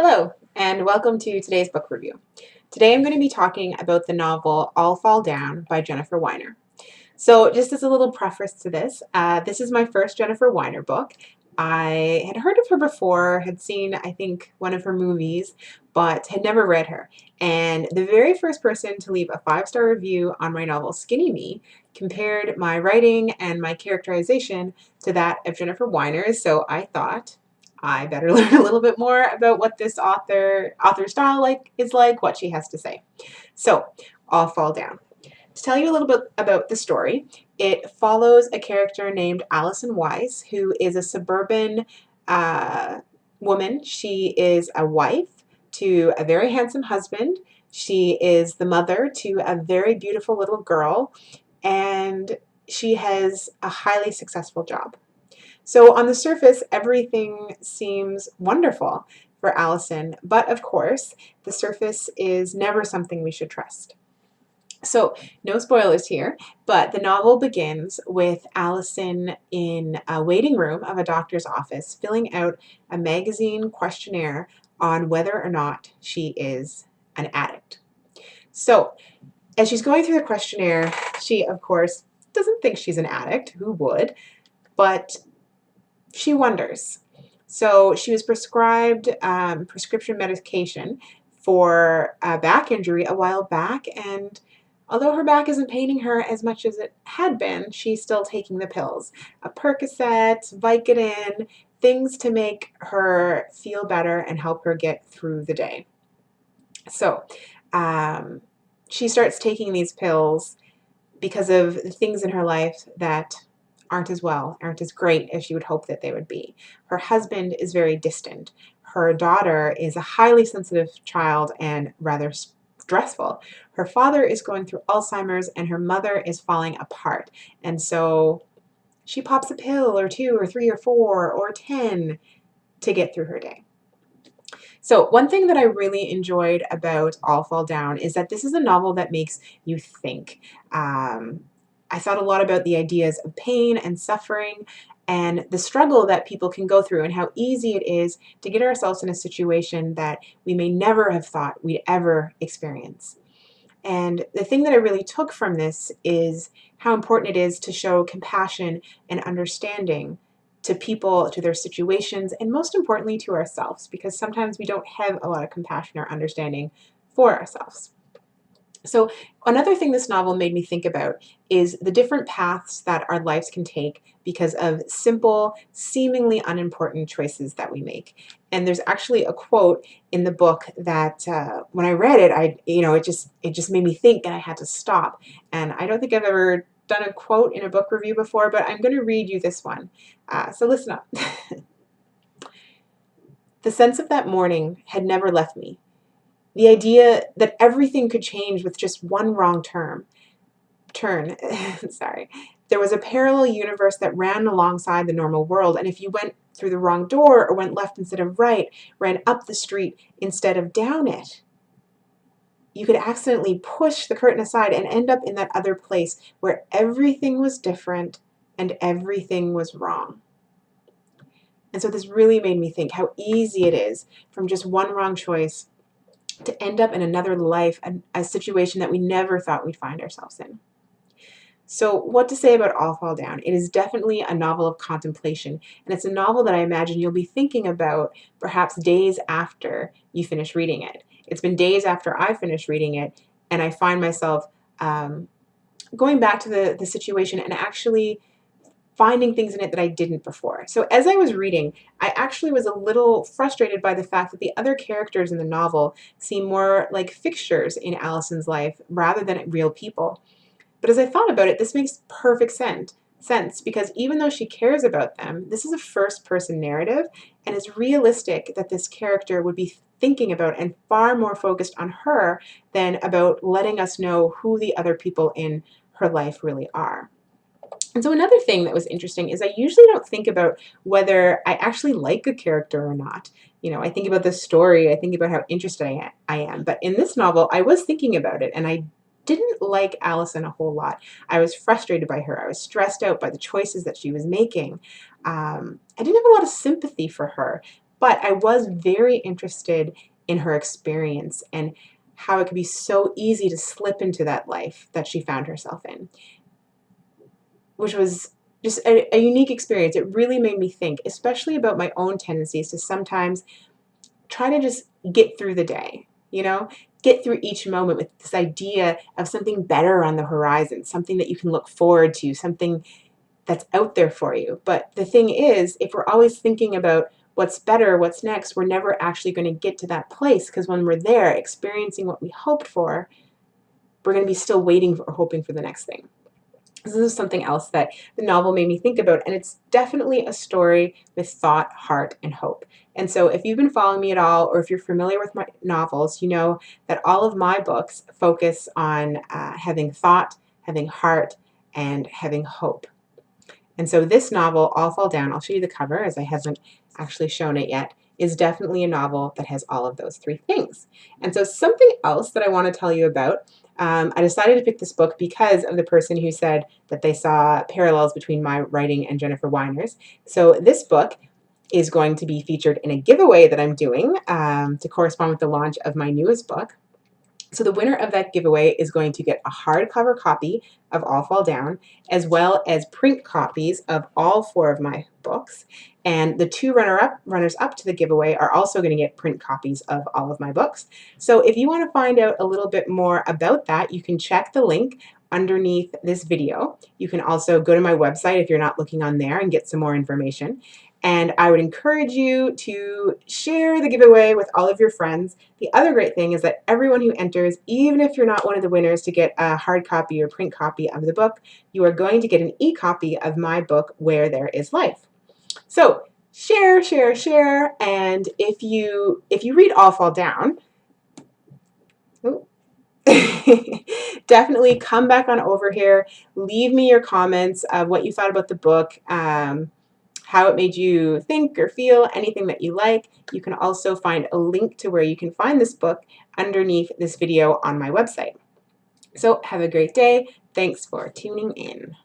Hello, and welcome to today's book review. Today I'm going to be talking about the novel All Fall Down by Jennifer Weiner. So just as a little preface to this, this is my first Jennifer Weiner book. I had heard of her before, had seen, I think, one of her movies, but had never read her. And the very first person to leave a 5-star review on my novel Skinny Me compared my writing and my characterization to that of Jennifer Weiner's, so I thought I better learn a little bit more about what this author style is like, what she has to say. So, All Fall Down. To tell you a little bit about the story, it follows a character named Allison Wise, who is a suburban woman. She is a wife to a very handsome husband. She is the mother to a very beautiful little girl, and she has a highly successful job. So on the surface, everything seems wonderful for Allison, but of course, the surface is never something we should trust. So, no spoilers here, but the novel begins with Allison in a waiting room of a doctor's office filling out a magazine questionnaire on whether or not she is an addict. So, as she's going through the questionnaire, she, of course, doesn't think she's an addict. Who would? But she wonders. So she was prescribed prescription medication for a back injury a while back, and although her back isn't paining her as much as it had been, she's still taking the pills. A Percocet, Vicodin, things to make her feel better and help her get through the day. So she starts taking these pills because of the things in her life that aren't as great as she would hope that they would be. Her husband is very distant. Her daughter is a highly sensitive child and rather stressful. Her father is going through Alzheimer's and her mother is falling apart. And so she pops a pill or 2 or 3 or 4 or 10 to get through her day. So one thing that I really enjoyed about All Fall Down is that this is a novel that makes you think. I thought a lot about the ideas of pain and suffering and the struggle that people can go through and how easy it is to get ourselves in a situation that we may never have thought we'd ever experience. And the thing that I really took from this is how important it is to show compassion and understanding to people, to their situations, and most importantly to ourselves, because sometimes we don't have a lot of compassion or understanding for ourselves. So another thing this novel made me think about is the different paths that our lives can take because of simple, seemingly unimportant choices that we make. And there's actually a quote in the book that when I read it, it just made me think, and I had to stop. And I don't think I've ever done a quote in a book review before, but I'm going to read you this one. So listen up. The sense of that morning had never left me. The idea that everything could change with just one wrong turn. Sorry. There was a parallel universe that ran alongside the normal world, and if you went through the wrong door or went left instead of right, ran up the street instead of down it, you could accidentally push the curtain aside and end up in that other place where everything was different and everything was wrong. And so this really made me think how easy it is from just one wrong choice to end up in another life, a situation that we never thought we'd find ourselves in. So what to say about All Fall Down? It is definitely a novel of contemplation, and it's a novel that I imagine you'll be thinking about perhaps days after you finish reading it. It's been days after I finished reading it, and I find myself going back to the situation and actually finding things in it that I didn't before. So as I was reading, I actually was a little frustrated by the fact that the other characters in the novel seem more like fixtures in Allison's life rather than real people. But as I thought about it, this makes perfect sense because even though she cares about them, this is a first-person narrative, and it's realistic that this character would be thinking about and far more focused on her than about letting us know who the other people in her life really are. And so another thing that was interesting is I usually don't think about whether I actually like a character or not. I think about the story, I think about how interested I am. But in this novel, I was thinking about it, and I didn't like Allison a whole lot. I was frustrated by her. I was stressed out by the choices that she was making. I didn't have a lot of sympathy for her, but I was very interested in her experience and how it could be so easy to slip into that life that she found herself in, which was just a unique experience. It really made me think, especially about my own tendencies to sometimes try to just get through the day, you know, get through each moment with this idea of something better on the horizon, something that you can look forward to, something that's out there for you. But the thing is, if we're always thinking about what's better, what's next, we're never actually going to get to that place, because when we're there experiencing what we hoped for, we're going to be still waiting or hoping for the next thing. This is something else that the novel made me think about, and it's definitely a story with thought, heart, and hope. And so if you've been following me at all, or if you're familiar with my novels, you know that all of my books focus on having thought, having heart, and having hope. And so this novel, All Fall Down, I'll show you the cover as I haven't actually shown it yet, is definitely a novel that has all of those three things. And so something else that I want to tell you about, I decided to pick this book because of the person who said that they saw parallels between my writing and Jennifer Weiner's. So this book is going to be featured in a giveaway that I'm doing to correspond with the launch of my newest book. So the winner of that giveaway is going to get a hardcover copy of All Fall Down, as well as print copies of all 4 of my books. And the 2 runners up to the giveaway are also going to get print copies of all of my books. So if you want to find out a little bit more about that, you can check the link underneath this video. You can also go to my website if you're not looking on there and get some more information. And I would encourage you to share the giveaway with all of your friends. The other great thing is that everyone who enters, even if you're not one of the winners to get a hard copy or print copy of the book, you are going to get an e-copy of my book, Where There Is Life. So share, share, share, and if you read All Fall Down, definitely come back on over here. Leave me your comments of what you thought about the book, how it made you think or feel, anything that you like. You can also find a link to where you can find this book underneath this video on my website. So have a great day. Thanks for tuning in.